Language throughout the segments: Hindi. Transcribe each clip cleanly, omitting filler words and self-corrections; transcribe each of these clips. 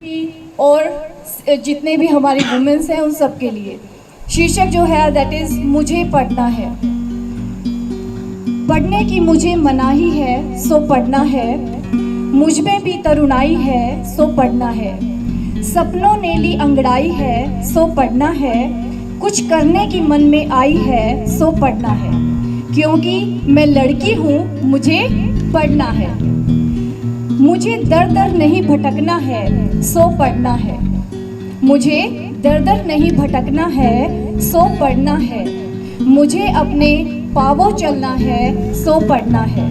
और जितने भी हमारी वुमेन्स हैं उन सब के लिए। शीर्षक जो है दैट इज़ मुझे पढ़ना है। पढ़ने की मुझे मनाही है सो पढ़ना है, मुझ में भी तरुणाई है सो पढ़ना है, सपनों ने ली अंगड़ाई है सो पढ़ना है, कुछ करने की मन में आई है सो पढ़ना है, क्योंकि मैं लड़की हूँ मुझे पढ़ना है। मुझे दर दर नहीं भटकना है सो पढ़ना है, मुझे दर दर नहीं भटकना है सो पढ़ना है, मुझे अपने पाँवों चलना है सो पढ़ना है,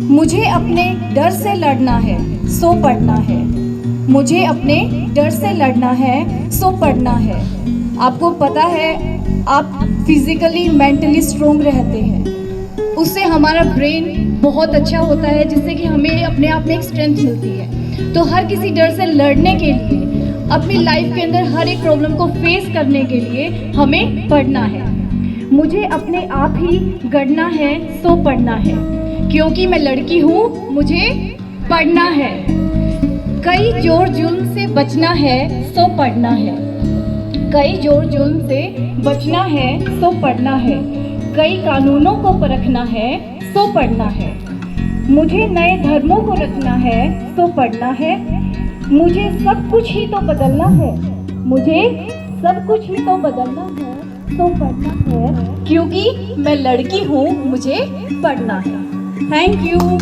मुझे अपने डर से लड़ना है सो पढ़ना है, मुझे अपने डर से लड़ना है सो पढ़ना है। आपको पता है आप फिजिकली मेंटली स्ट्रोंग रहते हैं, उससे हमारा ब्रेन बहुत अच्छा होता है, जिससे कि हमें अपने आप में एक स्ट्रेंथ मिलती है। तो हर किसी डर से लड़ने के लिए, अपनी लाइफ के अंदर हर एक प्रॉब्लम को फेस करने के लिए हमें पढ़ना है। मुझे अपने आप ही गढ़ना है सो पढ़ना है, क्योंकि मैं लड़की हूँ मुझे पढ़ना है। कई जोर जुल्म से बचना है सो पढ़ना है, कई जोर जुल्म से बचना है सो पढ़ना है, कई कानूनों को परखना है सो पढ़ना है, मुझे नए धर्मों को रखना है सो पढ़ना है, मुझे सब कुछ ही तो बदलना है, मुझे सब कुछ ही तो बदलना है तो पढ़ना है, क्योंकि मैं लड़की हूँ मुझे पढ़ना है। Thank you.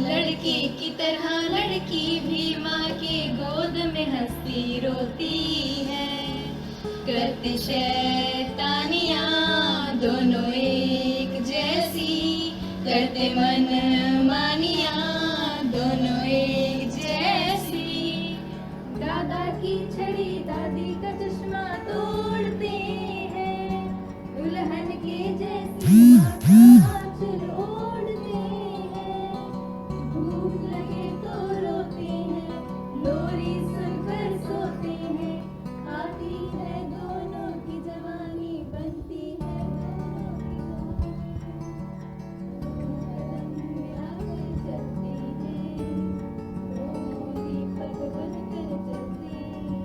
लड़की की तरह लड़की भी माँ के गोद में हंसती रोती है, करते शैतानियाँ दोनों एक जैसी, करते मन मानियाँ दोनों एक जैसी, दादा की छड़ी दादी का चश्मा तोड़ते हैं, दुल्हन के जैसी माँ का आंचल ओढ़ते हैं, भूख लगे तो रोते हैं, लोरी सुनकर सोते हैं, आती है दोनों की जवानी बनती है कदम में आगे चलती है, दोनों दीपक बनकर चलती है,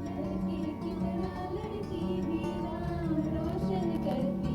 लड़की की तरह लड़की भी नाम रोशन करती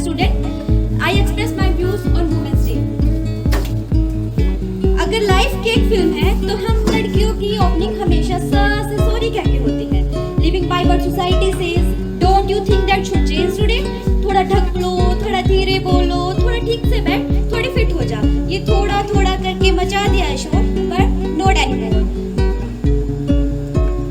student, I express my views on Women's Day. अगर लाइफ की एक फिल्म है तो हम लड़कियों की ओपनिंग हमेशा से सॉरी कह के होती है. Living by what society says, don't you think that should change today? थोड़ा ढक लो, थोड़ा धीरे बोलो, थोड़ा ठीक से बैठ, थोड़ी फिट हो जा. ये थोड़ा थोड़ा करके मचा दिया है शोर, पर not anymore.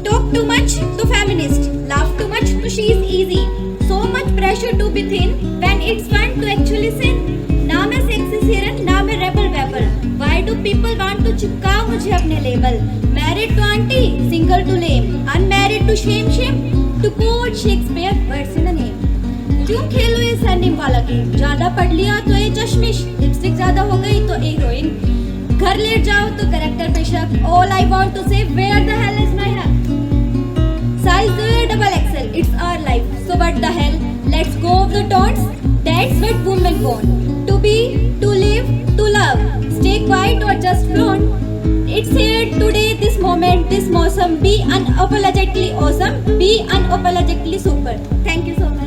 Talk too much to feminist, laugh too much to she is easy. So much pressure to be thin when it's fun to actually sin. ना मैं sexy siren, ना मैं rebel rebel. Why do people want to चिपका मुझे अपने label? Married to auntie, single to lame, unmarried to shame shame, to quote Shakespeare words in a name. क्यों खेलो ये सरनेम वाला गेम? ज्यादा पढ़ लिया तो ये चश्मिश, लिपस्टिक ज्यादा हो गई तो हीरोइन. घर लेट जाओ तो करेक्टर पे शक. All I want to say, where the hell is my hug? Size double XL, it's our life. So what the hell? Let's go of the taunts. That's what women want. To be, to live, to love. Stay quiet or just flaunt. It's here today, this moment, this मौसम. Be unapologetically awesome. Be unapologetically super. Thank you so much.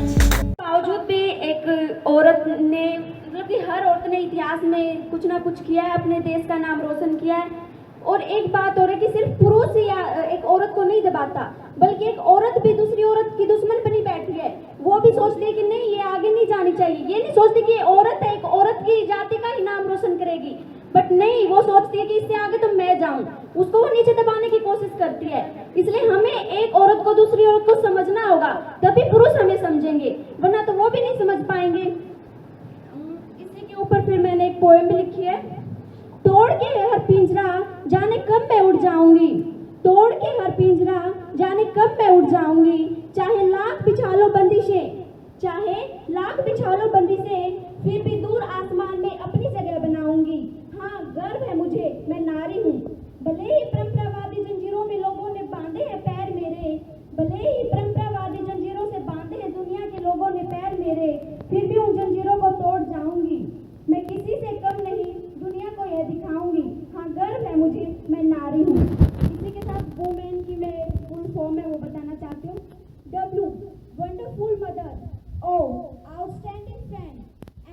बावजूद भी एक औरत ने, मतलब कि हर औरत ने इतिहास में कुछ ना कुछ किया है, अपने देश का नाम रोशन किया है. और एक बात और है कि सिर्फ पुरुष या एक औरत को नहीं दबाता, बल्कि एक औरत भी दूसरी औरत की दुश्मन बनी बैठी है. वो भी सोचती है कि नहीं, ये आगे नहीं जानी चाहिए. ये नहीं सोचती कि ये औरत है, एक औरत की जाति का ही नाम रोशन करेगी. बट नहीं, वो सोचती है कि इससे आगे तो मैं जाऊं. उसको वो नीचे दबाने की कोशिश करती है. इसलिए हमें एक औरत को दूसरी औरत को समझना होगा, तभी पुरुष हमें समझेंगे, वरना तो वो भी नहीं समझ पाएंगे. इसी के ऊपर फिर मैंने एक पोएम भी लिखी है. तोड़ के हर पिंजरा जाने कब मैं उड़ जाऊंगी. तोड़ के हर पिंजरा जाने कब मैं उड़ जाऊंगी. चाहे लाख बिछा लो बंदिशें, चाहे लाख बिछा लो बंदिशें, फिर भी दूर आसमान में अपनी जगह बनाऊंगी. हाँ, गर्व है मुझे, मैं नारी हूँ. भले ही परंपरावादी जंजीरों में लोगों ने बांधे हैं पैर मेरे, भले ही परंपरावादी जंजीरों से बांधे हैं दुनिया के लोगों ने पैर मेरे, फिर भी उन जंजीरों को तोड़ जाऊंगी. मैं किसी से कम नहीं, दुनिया को यह दिखाऊंगी. हाँ, गर्व है मुझे, मैं नारी हूँ. इसी के साथ वुमेन की मैं फुल फॉर्म है वो बताना चाहती हूँ. W, wonderful mother. O, outstanding friend.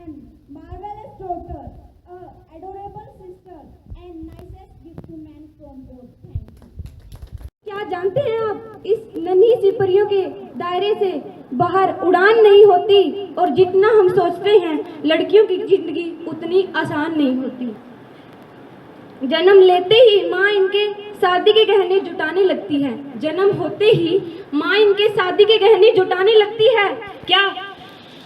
M, marvelous daughter. Adorable sister. And nicest gift to man from God. Thank you. क्या जानते हैं आप, इस नन्ही सी परियों के दायरे से बाहर उड़ान नहीं होती, और जितना हम सोचते हैं लड़कियों की जिंदगी उतनी आसान नहीं होती. जन्म लेते ही माँ इनके शादी के गहने जुटाने लगती है. जन्म होते ही माँ इनके शादी के गहने जुटाने लगती है. क्या?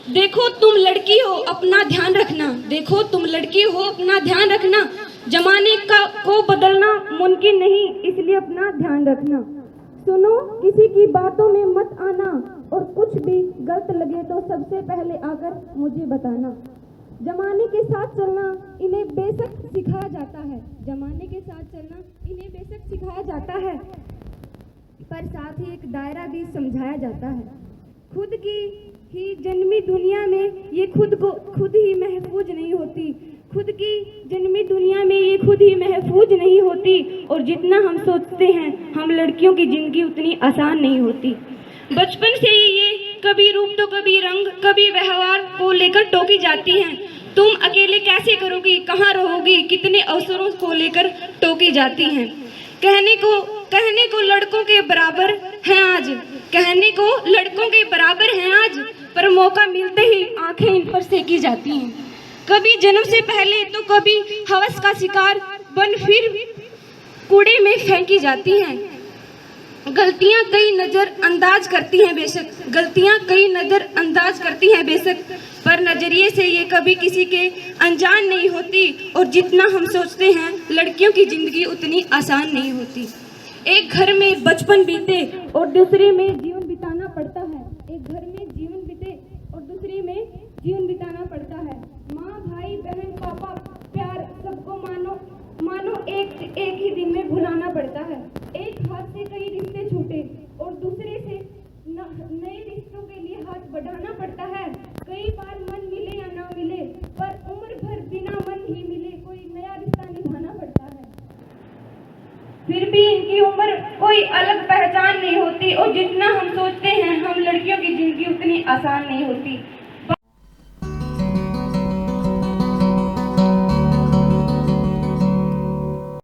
देखो तुम लड़की हो, अपना ध्यान रखना. देखो तुम लड़की हो, अपना ध्यान रखना. जमाने को बदलना मुमकिन नहीं, इसलिए अपना ध्यान रखना. सुनो, किसी की बातों में मत आना, और कुछ भी गलत लगे तो सबसे पहले आकर मुझे बताना. जमाने के साथ चलना इन्हें बेशक सिखाया जाता है. जमाने के साथ चलना इन्हें बेशक सिखाया जाता है, पर साथ ही एक दायरा भी समझाया जाता है. खुद की ही जन्मी दुनिया में ये खुद ही महफूज नहीं होती. खुद की जन्मी दुनिया में ये खुद ही महफूज नहीं होती, और जितना हम सोचते हैं हम लड़कियों की जिंदगी उतनी आसान नहीं होती. बचपन से ही ये कभी रूप तो कभी रंग, कभी व्यवहार को लेकर टोकी जाती हैं. तुम अकेले कैसे करोगी, कहाँ रहोगी, कितने अवसरों को लेकर टोकी जाती हैं. कहने को लड़कों के बराबर हैं आज. कहने को लड़कों के बराबर हैं आज, पर मौका मिलते ही आंखें इन पर सेकी जाती हैं. कभी जन्म से पहले तो कभी हवस का शिकार बन फिर कूड़े में फेंकी जाती हैं. गलतियां कई नज़रअंदाज करती हैं बेशक, गलतियां कई नज़रअंदाज करती हैं बेशक, पर नज़रिए से ये कभी किसी के अनजान नहीं होती. और जितना हम सोचते हैं लड़कियों की ज़िंदगी उतनी आसान नहीं होती. एक घर में बचपन बीते और दूसरे में जीवन बिताना पड़ता है. एक घर में जीवन बीते और दूसरे में जीवन बिताना पड़ता है. माँ, भाई, बहन, पापा, प्यार सबको मानो एक ही दिन में भुलाना पड़ता है. एक हाथ से कई रिश्ते छूटे और दूसरे से नए रिश्तों के लिए हाथ बढ़ाना पड़ता है. कई बार मन मिले या ना मिले, पर उम्र भर बिना मन ही मिले कोई नया रिश्ता निभाना पड़ता है. फिर भी इनकी उम्र कोई अलग पहचान नहीं होती, और जितना हम सोचते हैं हम लड़कियों की जिंदगी उतनी आसान नहीं होती.